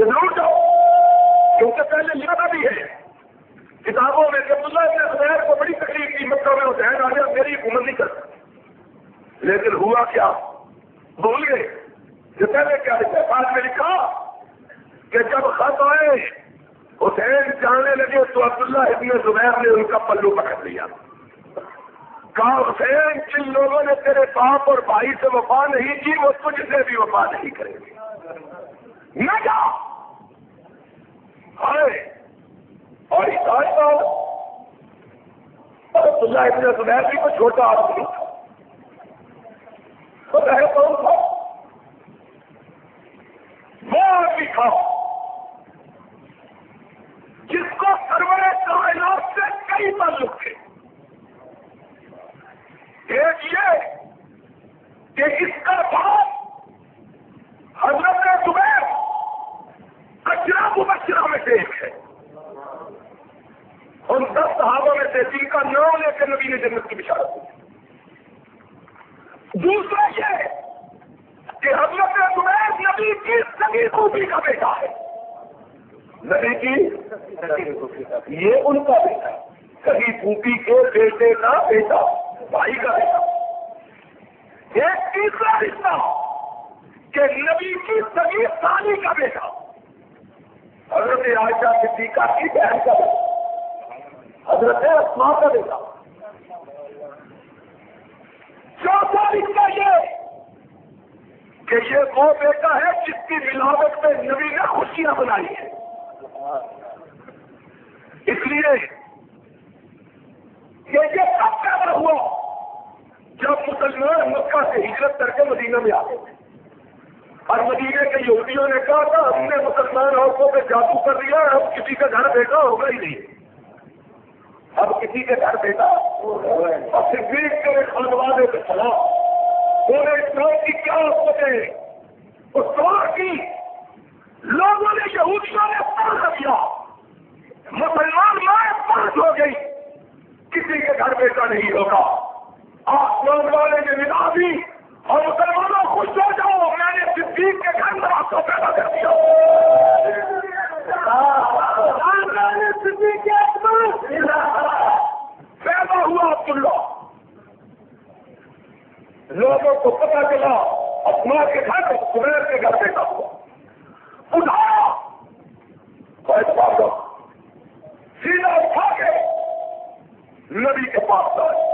کہ ضرور جاؤ، کیونکہ پہلے لکھا بھی ہے کتابوں میں کہ عبداللہ ابن زبیر کو بڑی تکلیف کی مکہ میں حسین آ گیا میری حکومت نہیں کر سکتا، لیکن ہوا کیا بھول گئے کہ پہلے کیا بعد میں لکھا کہ جب خط آئے حسین جانے لگے تو عبداللہ ابن زبیر نے ان کا پلو پکڑ لیا، کہا حسین جن لوگوں نے تیرے باپ اور بھائی سے وفا نہیں کی وہ تجھ سے بھی وفا نہیں کریں گے، نہ جا آئے اور عبداللہ ابن زبیر بھی کوئی چھوٹا آدمی تھا، تو ہے کون تھا وہ آدمی تھا جس کو سرور کائنات سے کئی تعلق تھے، ایک یہ کہ اس کا باپ حضرت زبیر اشرا مبشرہ میں سے ایک ہے، ان 10 صحابہ میں سے جن کا نام لے کے نبی نے جنت کی بشارت دی۔ دوسرا یہ کہ حضرت زبیر نبی کی سگی پھوپھی کا بیٹا ہے، نبی کی یہ ان کا بیٹا، سگی پھوپھی کے بیٹے کا بیٹا، بھائی کا بیٹا۔ ایک تیسرا رشتہ کہ نبی کی سگی سالی کا بیٹا، حضرت عائشہ صدیقہ کی بہن کا بیٹا، حضرت اسماء کا بیٹا۔ چوتھا رشتہ یہ کہ یہ وہ بیٹا ہے جس کی ملاوٹ میں نبی نے خوشیاں بنائی ہیں، اس لیے کہ یہ کب پیدا ہوا جب مسلمان مکہ سے ہجرت کر کے مدینہ میں آ گئے اور مدینے کے یہودیوں نے کہا تھا ہم نے مسلمان عورتوں پہ جادو کر دیا، اب کسی کا گھر بیٹا ہوگا ہی نہیں، اب کسی کے گھر بیٹا اور صدیق کے خانوادے پہ چلا پورے اسلام کی کیا حکمتیں اس دور کی لوگوں نے یہودیوں نے پڑھ دیا، مسلمان مائیں پڑھ ہو گئی، کسی کے گھر بیٹا نہیں ہوگا، آسمان والے نے ندا دی اور مسلمانوں خوش ہو جاؤ میں نے صدیق کے گھر میں آپ کو پیدا کر دیا۔ صدیق پیدا ہوا عبداللہ، لوگوں کو پتا چلا اسماء کے گھر زبیر کے گھر بیٹا ہوا، اٹھایا سیدھا اٹھا کے نبی کے پاس آئے،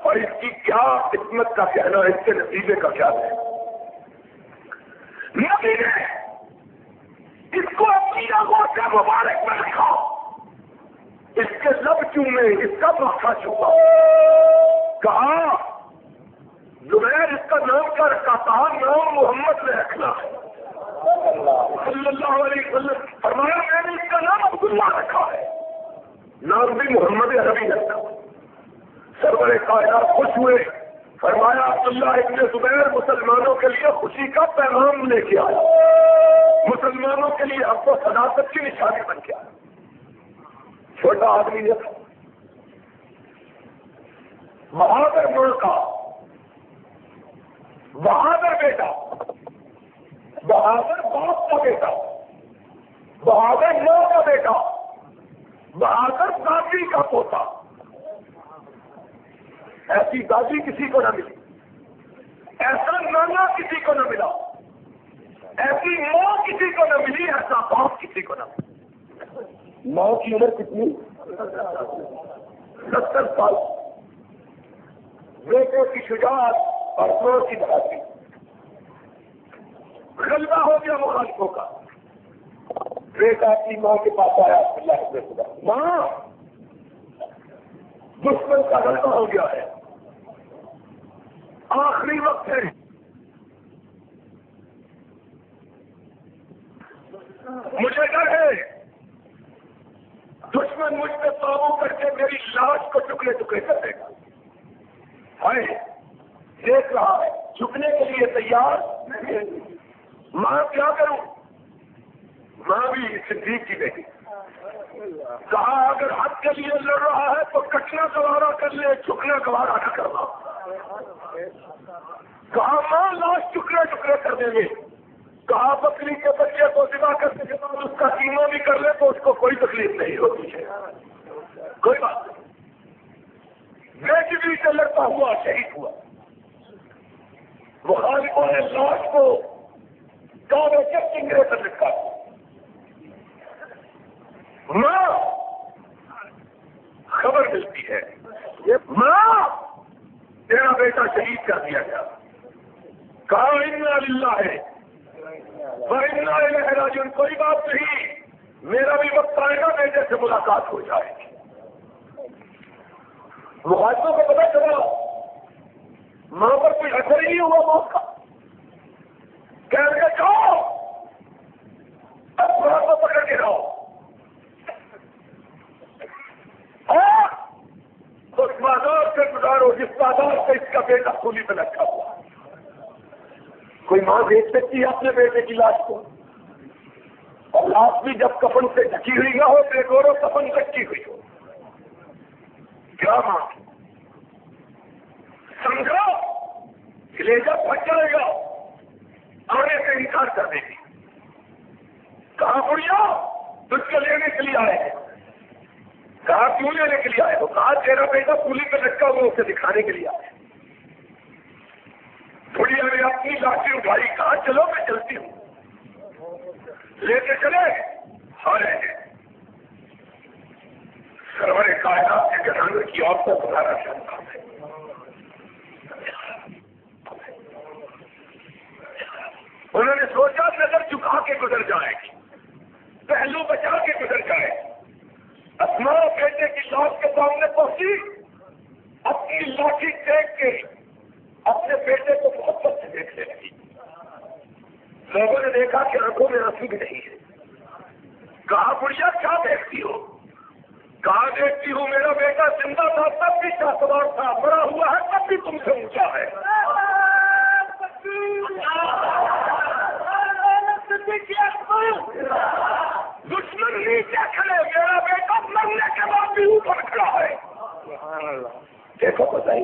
اور اس کی کیا قسمت کا کہنا ہے، اس کے نتیجے کا کیا ہے، نبی نے اس کو اپنی آنکھوں سے مبارک میں رکھا، اس کے لب چومے، اس کا ماتھا چوما، کہا زبیر اس کا نام کیا رکھا تھا، نام محمد نے رکھنا ہے صلی اللہ علیہ وسلم، فرمایا میں نے اس کا نام عبداللہ رکھا ہے، نام بھی محمد عربی رکھنا۔ سرور کائنات خوش ہوئے، فرمایا عبداللہ ابن زبیر مسلمانوں کے لیے خوشی کا پیغام لے کے آیا، مسلمانوں کے لیے ہم کو صداقت کی نشانی بن کے آیا، چھوٹا آدمی یہ تھا، بہادر ملک کا بہادر بیٹا، بہادر باپ کا بیٹا، بہادر ماں کا بیٹا، بہادر دادی کا پوتا، ایسی دادی کسی کو نہ ملی، ایسا نانا کسی کو نہ ملا، ایسی ماں کسی کو نہ ملی، ایسا باپ کسی کو نہ ملا۔ ماں کی عمر کتنی؟ 70 سال، بیٹے کی شجاعت اور ماں کی بہادری، غلبہ ہو گیا مخالفوں کا، بیٹا کی ماں کے پاس آیا، اللہ کے خدا ماں دشمن کا غلبہ ہو گیا ہے، آخری وقت ہے، مجھے ڈر ہے دشمن مجھ پہ قابو کر کے میری لاش کو ٹکڑے ٹکڑے کر دے گا، ہے دیکھ رہا ہے، جھکنے کے لیے تیار نہیں۔ ماں کیا کروں؟ ماں بھی صدیق کی بیٹی، کہا اگر حق کے لیے لڑ رہا ہے تو کٹنا گوارا کر لے، جھکنا گوارا نہ کرنا، کہا ماں لاش ٹکڑے ٹکڑے کر دیں گے، کہا بکری کے بچے کو ذبح کرنے کے بعد اس کا قیمہ بھی کر لے تو اس کو کوئی تکلیف نہیں ہوتی ہے، کوئی بات نہیں۔ بیٹی بھی سے لڑتا ہوا شہید ہوا، مخالفوں نے لاش کو کاغذ کے چنگرے پر لٹکا دیا۔ ماں خبر ملتی ہے، ماں تیرا بیٹا شہید کر دیا گیا۔ کہا انا للہ وَإِنَّا إِلَيْهِ رَاجِعُونَ، کوئی بات نہیں، میرا بھی وقت آئے گا بیٹے سے ملاقات ہو جائے گی۔ مخالفوں کو پتا چلا ماں پر کوئی اثر ہی نہیں ہوا موت کا، کہہ رہے جاؤ اب ماں کو پکڑ کے رہو، اور اس بازار سے گزارو جس بازار سے اس کا بیٹا سولی پہ رکھا ہوا۔ کوئی ماں دیکھ سکتی ہے اپنے بیٹے کی لاش کو، اور لاش بھی جب کفن سے ڈھکی ہوئی نہ ہو، بے گورو کفن ڈھکی ہوئی ہو، کیا ماں سمجھو کلیجہ پھٹ جائے گا، آنے سے انکار کر دے گی۔ کہاں بڑھیا تجھ کو لینے کے لیے آئے ہیں، کہا کیوں لینے کے لیے آئے ہو؟ کہا تیرا بیٹا پولی پہ لٹکا ہوا اسے دکھانے کے لیے آئے۔ بڑھیا نے اپنی لاٹھی اٹھائی، کہا چلو میں چلتی ہوں، لے کے چلے۔ ہائے سرور کائنات کے گھرانے کی عورت کو بلانا چاہتا ہے، انہوں نے سوچا نظر جھکا کے گزر جائے گی، پہلو بچا کے گزر جائے گی۔ اسماء بیٹے کی لاش کے سامنے پہنچی، اپنی لاٹھی دیکھ کے اپنے بیٹے کو محبت سے دیکھنے لگی۔ لوگوں نے دیکھا کہ آنکھوں میں آنسو بھی نہیں ہے۔ کہا بڑھیا کیا دیکھتی ہو؟ کہا دیکھتی ہوں میرا بیٹا زندہ تھا تب بھی شاہسوار تھا، مرا ہوا ہے تب بھی تم سے اونچا ہے۔ دشمن نیچے کھڑے، میرا بیٹا مرنے کے بعد بھی اوپر کھڑا ہے۔ دیکھو بتائی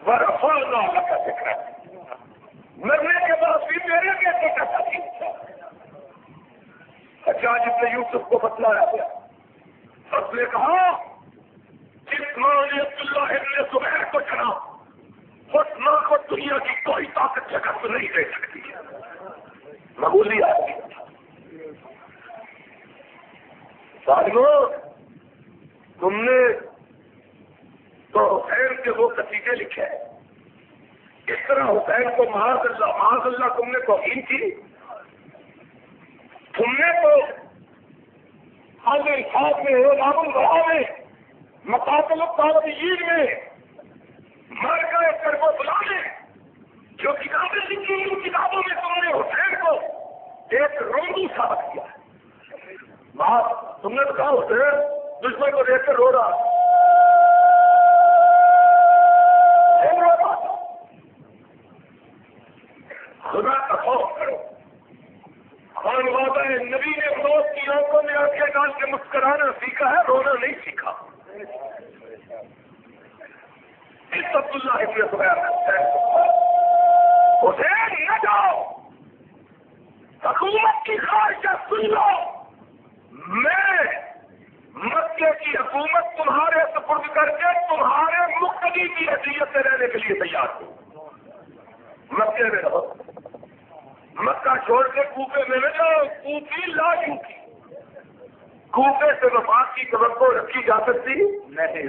ورفعنا لک ذکرک، مرنے کے بعد بھی میرے بیٹے کا ساتھی اونچا ہے۔ اچھا جب نے یوسف کو بتلایا گیا، اس نے کہا جس ماں نے عبداللہ ابن زبیر کو چنا، اس ماں کو دنیا کی کوئی طاقت جگہ سے نہیں دے سکتی۔ معمولی آدمی تھا۔ ساتھیوں تم نے تو حسین کے وہ قصیدے لکھے، اس طرح حسین کو معاذ اللہ تم نے توہین کی۔ تم نے تو خاص میں رام البرا میں مقاتل الطالبین میں مر گئے کر کو بلانے، جو کتابیں لکھی ان کتابوں میں تم نے حسین کو ایک روندو ثابت کیا ہے۔ تم نے تو کہا حسین دشمن کو دیکھ کر رو رہا، خدا کا خوف کرو۔ خان وعدہ نبی نے روز کی آنکھوں میں آنکھیں ڈال کے مسکرانا سیکھا ہے، رونا نہیں سیکھا۔ اس عبداللہ ابن زبیر حسین نہ جاؤ، حکومت کی خواہشات سن لو، میں مکے کی حکومت تمہارے سپرد کر کے تمہارے مقتدی کی حیثیت سے رہنے کے لیے تیار ہوں۔ مکے میں رہو، مکہ چھوڑ کے کوفے میں نہ جاؤ، کوفی لا چوکی، کوفے سے وفات کی توقع رکھی جا سکتی نہیں۔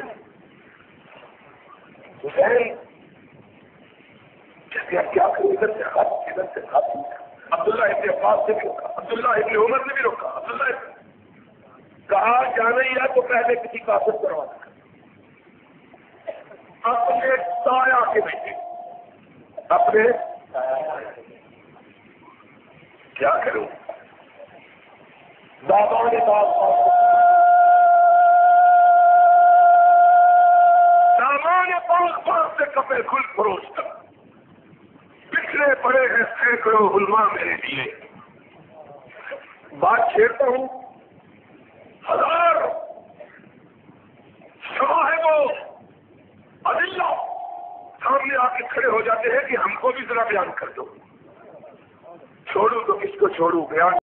حسین کیا کروں، ادھر سے خط ادھر سے خط۔ عبداللہ ابن عباس سے بھی روکا، عبداللہ ابن عمر نے بھی روکا، عبداللہ کہا جانا ہی ہے تو پہلے کسی کافر کروا دیں، اپنے سایہ کے بیٹے، اپنے کیا کروں دادا نے سامان پاس سے کپڑے کھل فروش تک بکھرے پڑے ہیں سینکڑوں علماء میرے لیے۔ بات چھیڑتا ہوں، ہزار صاحب عدلہ سامنے آ کے کھڑے ہو جاتے ہیں کہ ہم کو بھی ذرا بیان کر دو۔ چھوڑوں تو کس کو چھوڑوں؟ بیان